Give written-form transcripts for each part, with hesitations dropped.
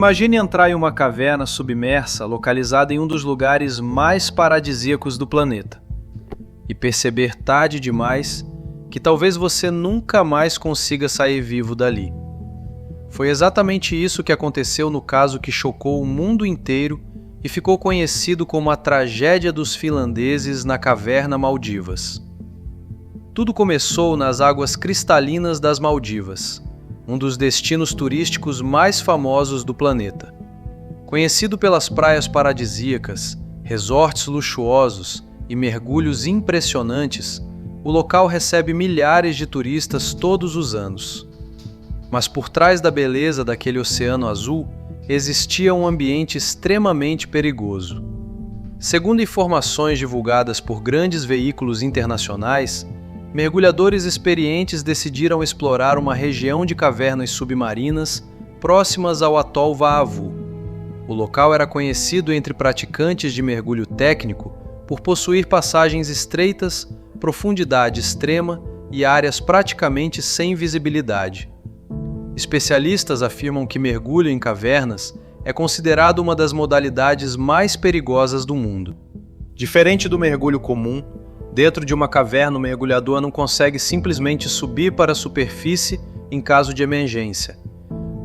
Imagine entrar em uma caverna submersa localizada em um dos lugares mais paradisíacos do planeta e perceber tarde demais que talvez você nunca mais consiga sair vivo dali. Foi exatamente isso que aconteceu no caso que chocou o mundo inteiro e ficou conhecido como a tragédia dos finlandeses na caverna Maldivas. Tudo começou nas águas cristalinas das Maldivas, um dos destinos turísticos mais famosos do planeta. Conhecido pelas praias paradisíacas, resorts luxuosos e mergulhos impressionantes, o local recebe milhares de turistas todos os anos. Mas por trás da beleza daquele oceano azul, existia um ambiente extremamente perigoso. Segundo informações divulgadas por grandes veículos internacionais, mergulhadores experientes decidiram explorar uma região de cavernas submarinas próximas ao atol Vaavu. O local era conhecido entre praticantes de mergulho técnico por possuir passagens estreitas, profundidade extrema e áreas praticamente sem visibilidade. Especialistas afirmam que mergulho em cavernas é considerado uma das modalidades mais perigosas do mundo. Diferente do mergulho comum, dentro de uma caverna, o mergulhador não consegue simplesmente subir para a superfície em caso de emergência.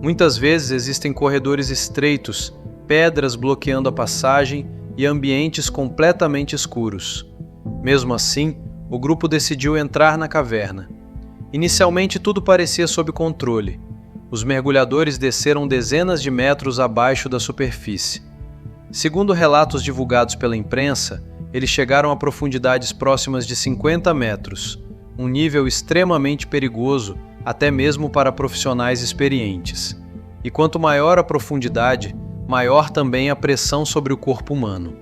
Muitas vezes existem corredores estreitos, pedras bloqueando a passagem e ambientes completamente escuros. Mesmo assim, o grupo decidiu entrar na caverna. Inicialmente tudo parecia sob controle. Os mergulhadores desceram dezenas de metros abaixo da superfície. Segundo relatos divulgados pela imprensa, eles chegaram a profundidades próximas de 50 metros, um nível extremamente perigoso até mesmo para profissionais experientes. E quanto maior a profundidade, maior também a pressão sobre o corpo humano.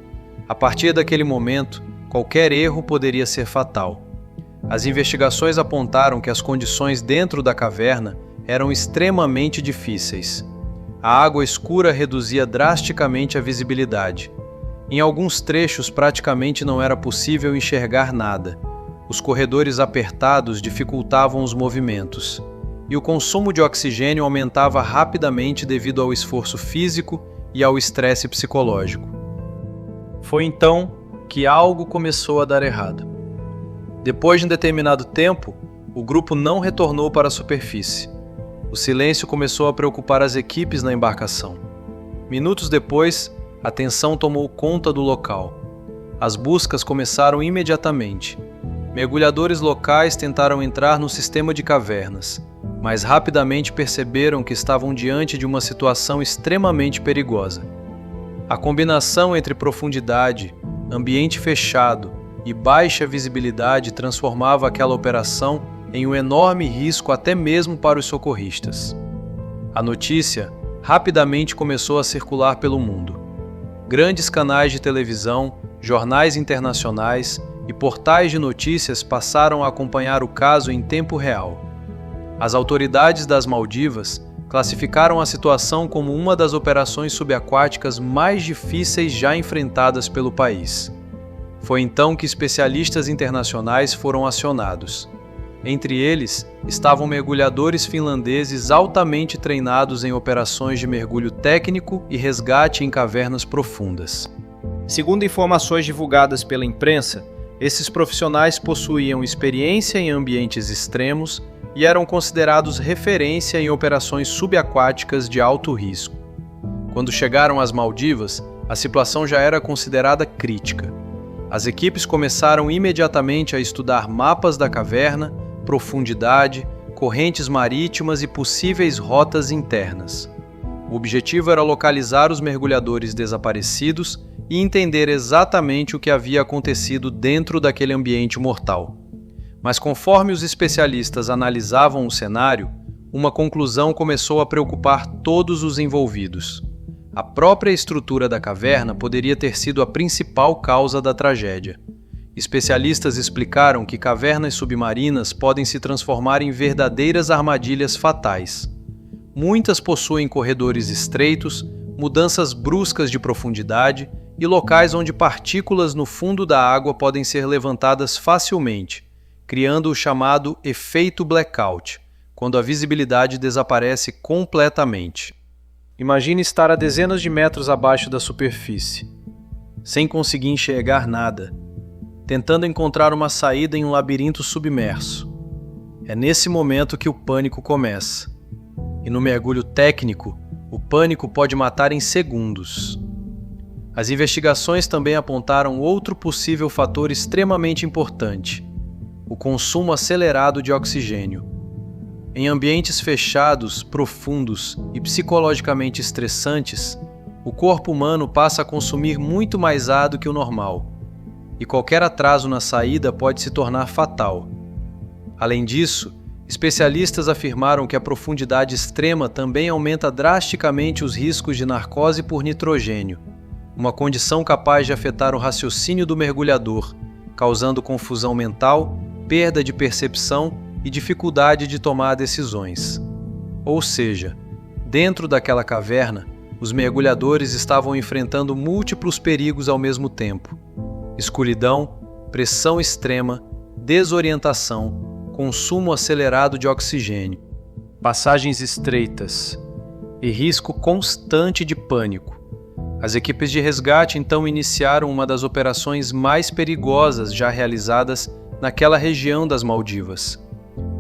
A partir daquele momento, qualquer erro poderia ser fatal. As investigações apontaram que as condições dentro da caverna eram extremamente difíceis. A água escura reduzia drasticamente a visibilidade. Em alguns trechos praticamente não era possível enxergar nada. Os corredores apertados dificultavam os movimentos. E o consumo de oxigênio aumentava rapidamente devido ao esforço físico e ao estresse psicológico. Foi então que algo começou a dar errado. Depois de um determinado tempo, o grupo não retornou para a superfície. O silêncio começou a preocupar as equipes na embarcação. Minutos depois, a tensão tomou conta do local. As buscas começaram imediatamente. Mergulhadores locais tentaram entrar no sistema de cavernas, mas rapidamente perceberam que estavam diante de uma situação extremamente perigosa. A combinação entre profundidade, ambiente fechado e baixa visibilidade transformava aquela operação em um enorme risco até mesmo para os socorristas. A notícia rapidamente começou a circular pelo mundo. Grandes canais de televisão, jornais internacionais e portais de notícias passaram a acompanhar o caso em tempo real. As autoridades das Maldivas classificaram a situação como uma das operações subaquáticas mais difíceis já enfrentadas pelo país. Foi então que especialistas internacionais foram acionados. Entre eles estavam mergulhadores finlandeses altamente treinados em operações de mergulho técnico e resgate em cavernas profundas. Segundo informações divulgadas pela imprensa, esses profissionais possuíam experiência em ambientes extremos e eram considerados referência em operações subaquáticas de alto risco. Quando chegaram às Maldivas, a situação já era considerada crítica. As equipes começaram imediatamente a estudar mapas da caverna, profundidade, correntes marítimas e possíveis rotas internas. O objetivo era localizar os mergulhadores desaparecidos e entender exatamente o que havia acontecido dentro daquele ambiente mortal. Mas conforme os especialistas analisavam o cenário, uma conclusão começou a preocupar todos os envolvidos. A própria estrutura da caverna poderia ter sido a principal causa da tragédia. Especialistas explicaram que cavernas submarinas podem se transformar em verdadeiras armadilhas fatais. Muitas possuem corredores estreitos, mudanças bruscas de profundidade e locais onde partículas no fundo da água podem ser levantadas facilmente, criando o chamado efeito blackout, quando a visibilidade desaparece completamente. Imagine estar a dezenas de metros abaixo da superfície, sem conseguir enxergar nada, tentando encontrar uma saída em um labirinto submerso. É nesse momento que o pânico começa. E no mergulho técnico, o pânico pode matar em segundos. As investigações também apontaram outro possível fator extremamente importante: o consumo acelerado de oxigênio. Em ambientes fechados, profundos e psicologicamente estressantes, o corpo humano passa a consumir muito mais ar do que o normal, e qualquer atraso na saída pode se tornar fatal. Além disso, especialistas afirmaram que a profundidade extrema também aumenta drasticamente os riscos de narcose por nitrogênio, uma condição capaz de afetar o raciocínio do mergulhador, causando confusão mental, perda de percepção e dificuldade de tomar decisões. Ou seja, dentro daquela caverna, os mergulhadores estavam enfrentando múltiplos perigos ao mesmo tempo: escuridão, pressão extrema, desorientação, consumo acelerado de oxigênio, passagens estreitas e risco constante de pânico. As equipes de resgate então iniciaram uma das operações mais perigosas já realizadas naquela região das Maldivas.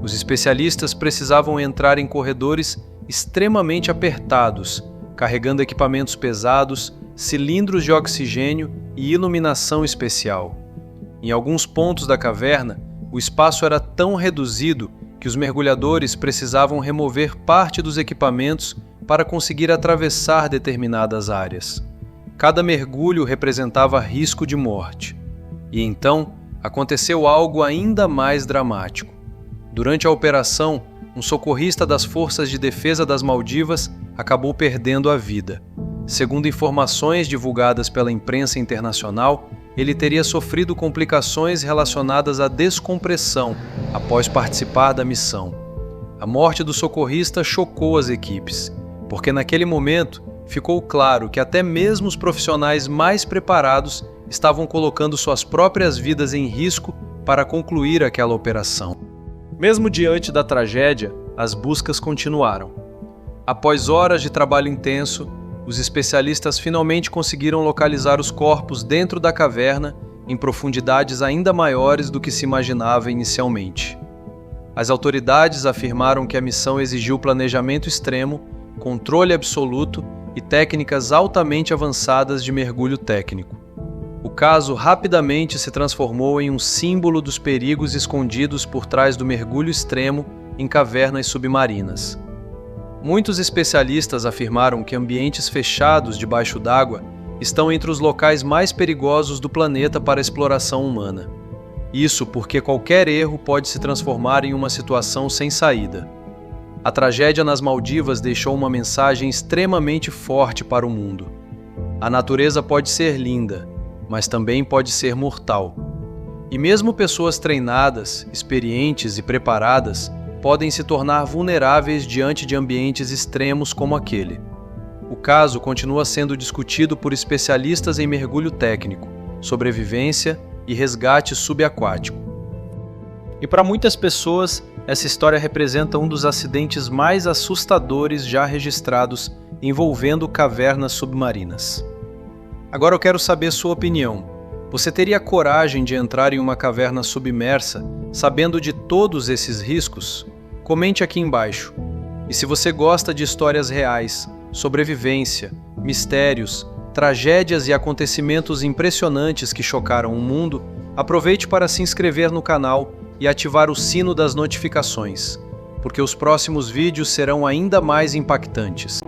Os especialistas precisavam entrar em corredores extremamente apertados, carregando equipamentos pesados, cilindros de oxigênio e iluminação especial. Em alguns pontos da caverna, o espaço era tão reduzido que os mergulhadores precisavam remover parte dos equipamentos para conseguir atravessar determinadas áreas. Cada mergulho representava risco de morte. E então, aconteceu algo ainda mais dramático. Durante a operação, um socorrista das Forças de Defesa das Maldivas acabou perdendo a vida. Segundo informações divulgadas pela imprensa internacional, ele teria sofrido complicações relacionadas à descompressão após participar da missão. A morte do socorrista chocou as equipes, porque naquele momento ficou claro que até mesmo os profissionais mais preparados estavam colocando suas próprias vidas em risco para concluir aquela operação. Mesmo diante da tragédia, as buscas continuaram. Após horas de trabalho intenso, os especialistas finalmente conseguiram localizar os corpos dentro da caverna em profundidades ainda maiores do que se imaginava inicialmente. As autoridades afirmaram que a missão exigiu planejamento extremo, controle absoluto e técnicas altamente avançadas de mergulho técnico. O caso rapidamente se transformou em um símbolo dos perigos escondidos por trás do mergulho extremo em cavernas submarinas. Muitos especialistas afirmaram que ambientes fechados debaixo d'água estão entre os locais mais perigosos do planeta para a exploração humana. Isso porque qualquer erro pode se transformar em uma situação sem saída. A tragédia nas Maldivas deixou uma mensagem extremamente forte para o mundo. A natureza pode ser linda, mas também pode ser mortal. E mesmo pessoas treinadas, experientes e preparadas podem se tornar vulneráveis diante de ambientes extremos como aquele. O caso continua sendo discutido por especialistas em mergulho técnico, sobrevivência e resgate subaquático. E para muitas pessoas, essa história representa um dos acidentes mais assustadores já registrados envolvendo cavernas submarinas. Agora eu quero saber sua opinião. Você teria coragem de entrar em uma caverna submersa, sabendo de todos esses riscos? Comente aqui embaixo. E se você gosta de histórias reais, sobrevivência, mistérios, tragédias e acontecimentos impressionantes que chocaram o mundo, aproveite para se inscrever no canal e ativar o sino das notificações, porque os próximos vídeos serão ainda mais impactantes.